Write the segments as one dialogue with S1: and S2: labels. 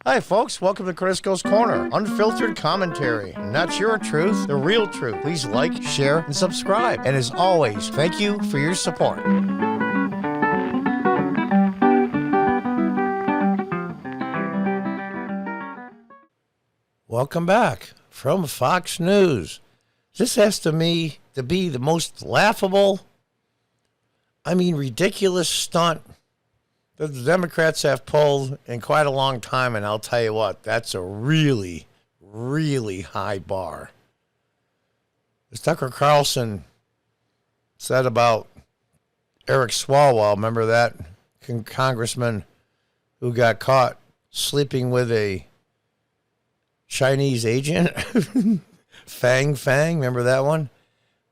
S1: Hi, folks. Welcome to Crisco's Corner. Unfiltered commentary. Not your truth, the real truth. Please like, share, and subscribe. And as always, thank you for your support. Welcome back from Fox News. This has to me to be the most laughable, ridiculous stunt that the Democrats have pulled in quite a long time, and I'll tell you what, that's a really, really high bar. As Tucker Carlson said about Eric Swalwell, remember that congressman who got caught sleeping with a Chinese agent? Fang, remember that one?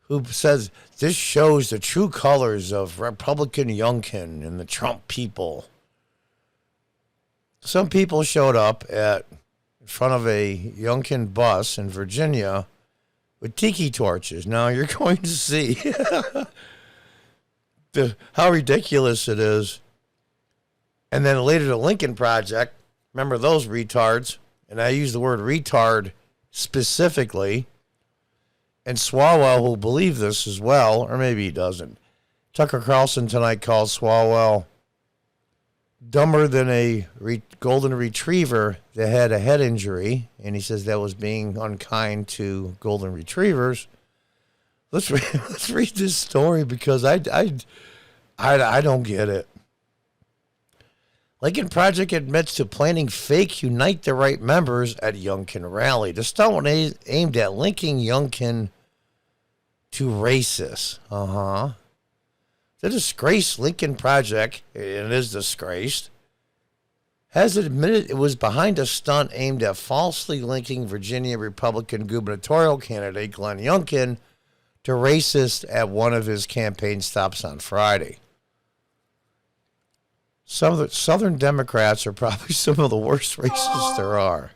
S1: Who says this shows the true colors of Republican Youngkin and the Trump people. Some people showed up in front of a Youngkin bus in Virginia with tiki torches. Now you're going to see how ridiculous it is. And then later the Lincoln Project, remember those retards? And I use the word retard specifically. And Swalwell will believe this as well, or maybe he doesn't. Tucker Carlson tonight called Swalwell dumber than a golden retriever that had a head injury, and he says that was being unkind to golden retrievers. Let's read this story because I don't get it. Lincoln Project admits to planning fake Unite the Right members at Youngkin rally. The stunt was aimed at linking Youngkin to racists. The disgraced Lincoln Project, and it is disgraced, has admitted it was behind a stunt aimed at falsely linking Virginia Republican gubernatorial candidate Glenn Youngkin to racists at one of his campaign stops on Friday. Some of the Southern Democrats are probably some of the worst racists there are.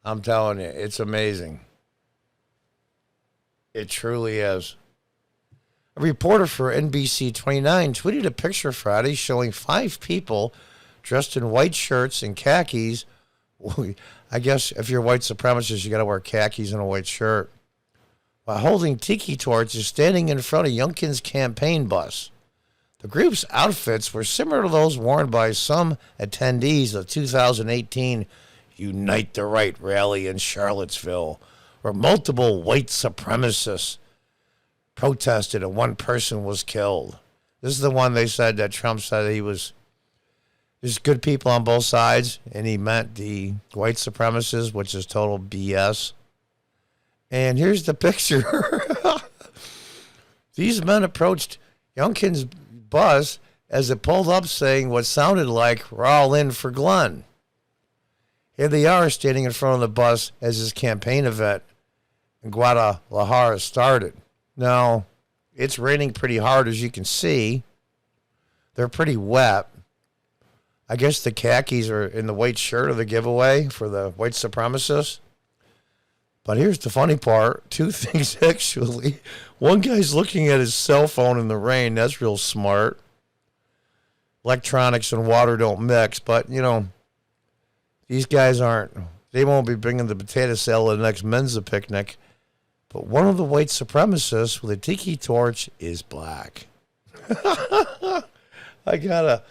S1: I'm telling you, it's amazing. It truly is. A reporter for NBC 29 tweeted a picture Friday showing 5 people dressed in white shirts and khakis. I guess if you're a white supremacist, you got to wear khakis and a white shirt. While holding tiki torches standing in front of Youngkin's campaign bus. The group's outfits were similar to those worn by some attendees of the 2018 Unite the Right rally in Charlottesville, where multiple white supremacists protested and one person was killed. This is the one they said that Trump said there's good people on both sides, and he meant the white supremacists, which is total BS. And here's the picture. These men approached Youngkin's bus as it pulled up saying what sounded like, "We're all in for Glenn." Here they are standing in front of the bus as his campaign event in Guadalajara started. Now, it's raining pretty hard, as you can see. They're pretty wet. I guess the khakis are in the white shirt of the giveaway for the white supremacists. But here's the funny part. 2 things, actually. One guy's looking at his cell phone in the rain. That's real smart. Electronics and water don't mix. But, these guys they won't be bringing the potato salad to the next Mensa picnic. But one of the white supremacists with a tiki torch is black. I gotta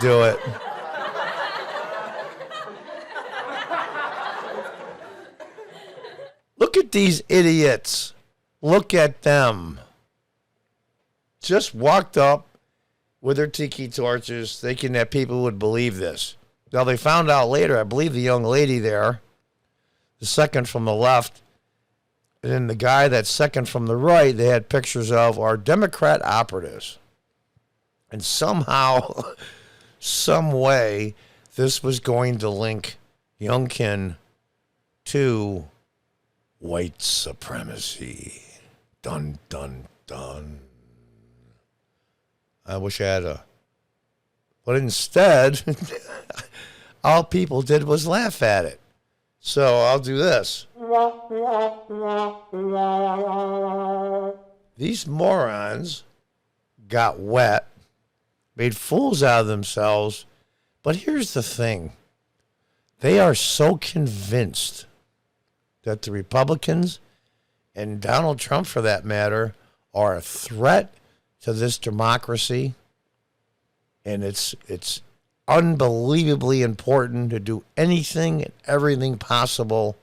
S1: do it. Look at these idiots. Look at them. Just walked up with their tiki torches thinking that people would believe this. Now, they found out later, I believe the young lady there, the second from the left, and then the guy that's second from the right, they had pictures of are Democrat operatives. And somehow, some way, this was going to link Youngkin to white supremacy. Dun, dun, dun. I wish I had a... But instead, all people did was laugh at it. So I'll do this. These morons got wet, made fools out of themselves But here's the thing. They are so convinced that the Republicans and Donald Trump, for that matter, are a threat to this democracy. And it's unbelievably important to do anything and everything possible,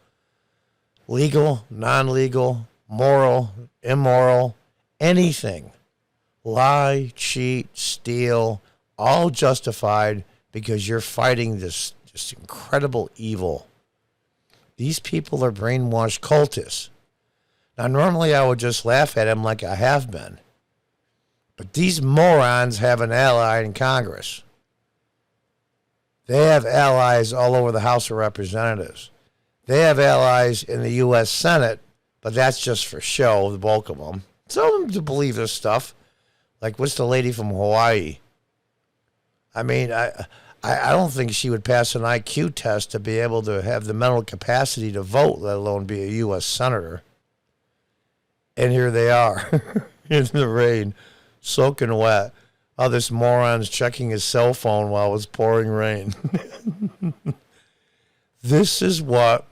S1: legal, non-legal, moral, immoral, anything. Lie, cheat, steal, all justified because you're fighting this incredible evil. These people are brainwashed cultists. Now, normally I would just laugh at them like I have been. But these morons have an ally in Congress. They have allies all over the House of Representatives. They have allies in the U.S. Senate, but that's just for show, the bulk of them. Some of them do believe this stuff. Like, what's the lady from Hawaii? I mean, I don't think she would pass an IQ test to be able to have the mental capacity to vote, let alone be a U.S. Senator. And here they are in the rain, soaking wet. Oh, this moron's checking his cell phone while it was pouring rain. This is what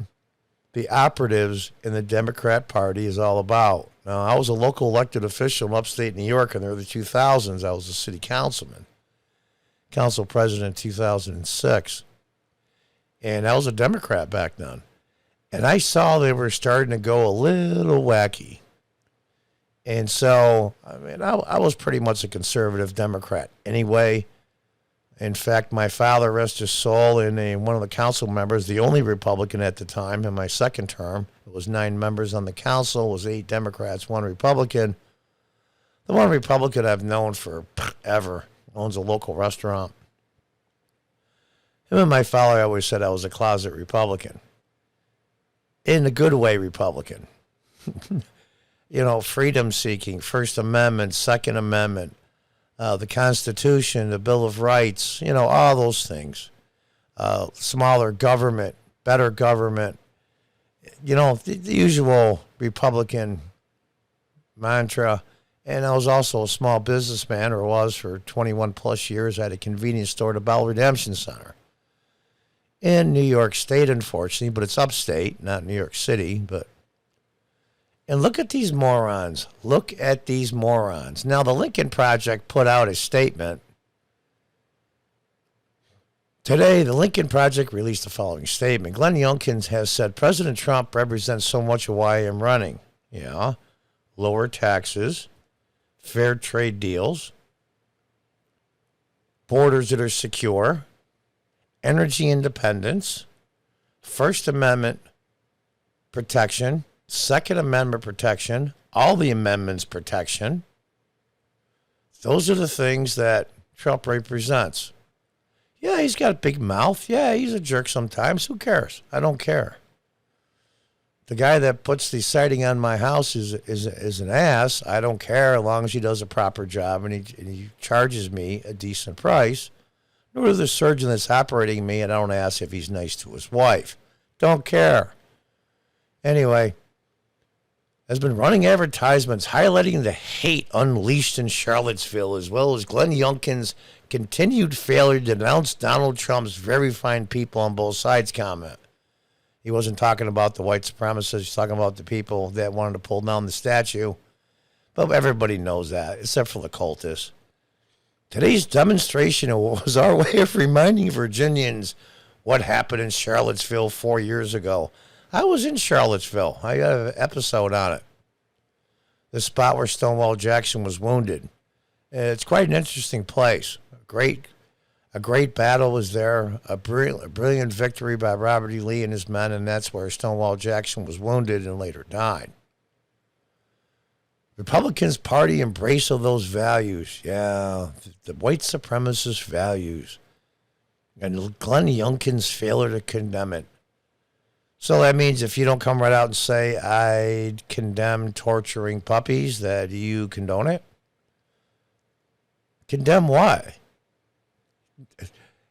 S1: the operatives in the Democrat Party is all about. Now, I was a local elected official in upstate New York in the early 2000s. I was a city councilman, council president in 2006. And I was a Democrat back then. And I saw they were starting to go a little wacky. And so, I mean, I was pretty much a conservative Democrat anyway. In fact, my father, rest his soul, and one of the council members, the only Republican at the time in my second term, it was 9 members on the council, it was 8 Democrats, 1 Republican. The one Republican I've known forever owns a local restaurant. Him and my father always said I was a closet Republican. In a good way Republican. You know, freedom-seeking, First Amendment, Second Amendment, the Constitution, the Bill of Rights, you know, all those things. Smaller government, better government, you know, the usual Republican mantra. And I was also a small businessman, or was for 21 plus years. I had a convenience store, the Bell Redemption Center. In New York State, unfortunately, but it's upstate, not New York City, but. And look at these morons. Look at these morons. Now, the Lincoln Project put out a statement. Today, the Lincoln Project released the following statement. Glenn Youngkin has said, President Trump represents so much of why I am running. Yeah. Lower taxes, fair trade deals, borders that are secure, energy independence, First Amendment protection, Second Amendment protection, all the amendments protection. Those are the things that Trump represents. Yeah, he's got a big mouth. Yeah, he's a jerk sometimes. Who cares? I don't care. The guy that puts the siding on my house is an ass. I don't care as long as he does a proper job and he charges me a decent price. Nor the surgeon that's operating me, and I don't ask if he's nice to his wife. Don't care. Anyway, has been running advertisements highlighting the hate unleashed in Charlottesville, as well as Glenn Youngkin's continued failure to denounce Donald Trump's very fine people on both sides comment. He wasn't talking about the white supremacists. He's talking about the people that wanted to pull down the statue. But everybody knows that, except for the cultists. Today's demonstration was our way of reminding Virginians what happened in Charlottesville 4 years ago. I was in Charlottesville. I got an episode on it. The spot where Stonewall Jackson was wounded. It's quite an interesting place. A great battle was there. A brilliant victory by Robert E. Lee and his men, and that's where Stonewall Jackson was wounded and later died. Republicans' party embrace of those values. Yeah, the white supremacist values. And Glenn Youngkin's failure to condemn it. So that means if you don't come right out and say, I condemn torturing puppies, that you condone it? Condemn what?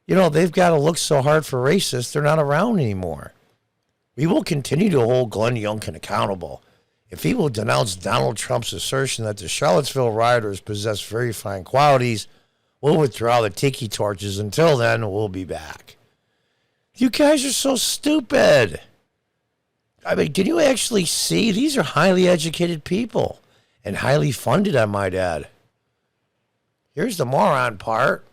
S1: You know, they've got to look so hard for racists, they're not around anymore. We will continue to hold Glenn Youngkin accountable. If he will denounce Donald Trump's assertion that the Charlottesville rioters possess very fine qualities, We'll withdraw the tiki torches. Until then, we'll be back. You guys are so stupid. I mean, can you actually see? These are highly educated people and highly funded, I might add. Here's the moron part.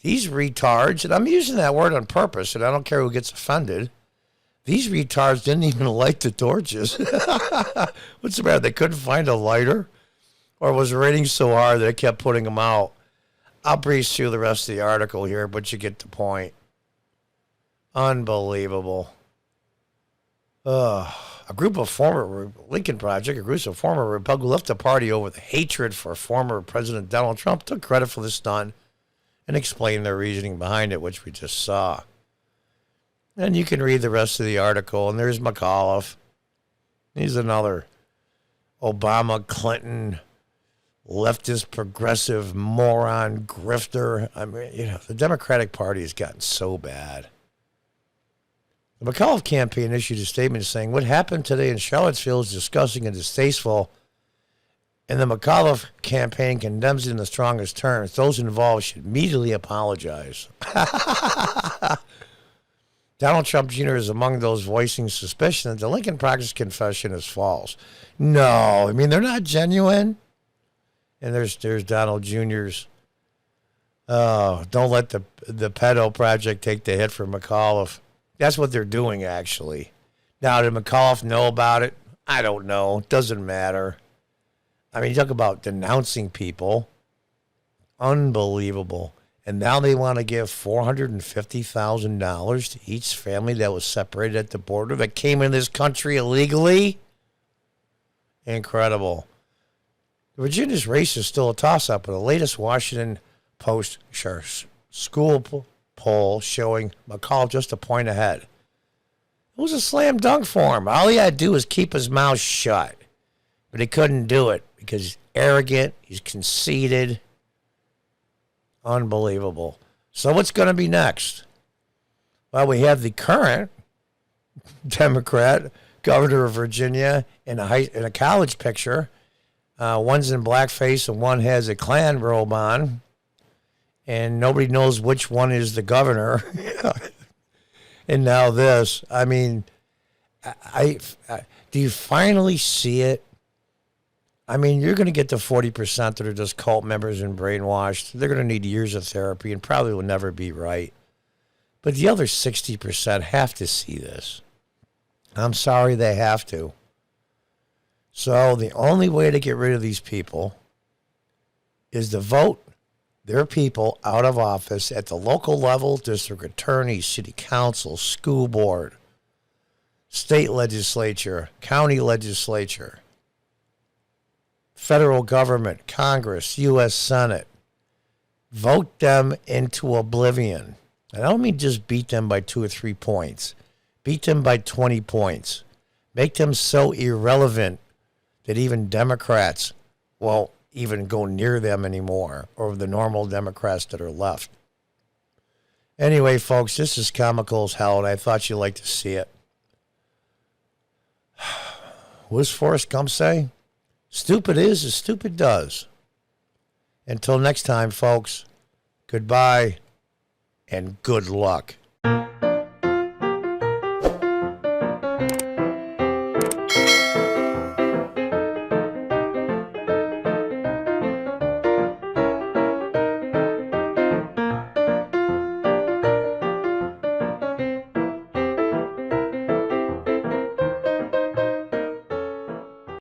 S1: These retards, and I'm using that word on purpose, and I don't care who gets offended. These retards didn't even light the torches. What's the matter? They couldn't find a lighter? Or was it raining so hard that it kept putting them out? I'll breeze through the rest of the article here, but you get the point. Unbelievable. A group of former Lincoln Project, a group of former Republicans left the party over the hatred for former President Donald Trump, took credit for the stunt and explained their reasoning behind it, which we just saw. And you can read the rest of the article, and there's McAuliffe. He's another Obama, Clinton, leftist, progressive, moron, grifter. I mean, the Democratic Party has gotten so bad. The McAuliffe campaign issued a statement saying, what happened today in Charlottesville is disgusting and distasteful, and the McAuliffe campaign condemns it in the strongest terms. Those involved should immediately apologize. Donald Trump Jr. is among those voicing suspicion that the Lincoln Project's confession is false. No, I mean, they're not genuine. And there's Donald Jr.'s, don't let the pedo project take the hit for McAuliffe. That's what they're doing, actually. Now, did McAuliffe know about it? I don't know. It doesn't matter. I mean, you talk about denouncing people. Unbelievable. And now they want to give $450,000 to each family that was separated at the border that came in this country illegally. Incredible. Virginia's race is still a toss-up, but the latest Washington Post school poll showing McAuliffe just a point ahead. It was a slam dunk for him. All he had to do was keep his mouth shut. But he couldn't do it because he's arrogant, he's conceited. Unbelievable. So what's going to be next? Well, we have the current Democrat governor of Virginia in a college picture. One's in blackface and one has a Klan robe on. And nobody knows which one is the governor. And now this. I mean, I do you finally see it? I mean, you're going to get the 40% that are just cult members and brainwashed. They're going to need years of therapy and probably will never be right. But the other 60% have to see this. I'm sorry, they have to. So the only way to get rid of these people is to vote their people out of office at the local level, district attorney, city council, school board, state legislature, county legislature, federal government, Congress, U.S. Senate. Vote them into oblivion. I don't mean just beat them by 2 or 3 points. Beat them by 20 points. Make them so irrelevant that even Democrats won't even go near them anymore, or the normal Democrats that are left. Anyway, folks, this is comical as hell, and I thought you'd like to see it. What does Forrest Gump say? Stupid is as stupid does. Until next time, folks, goodbye and good luck.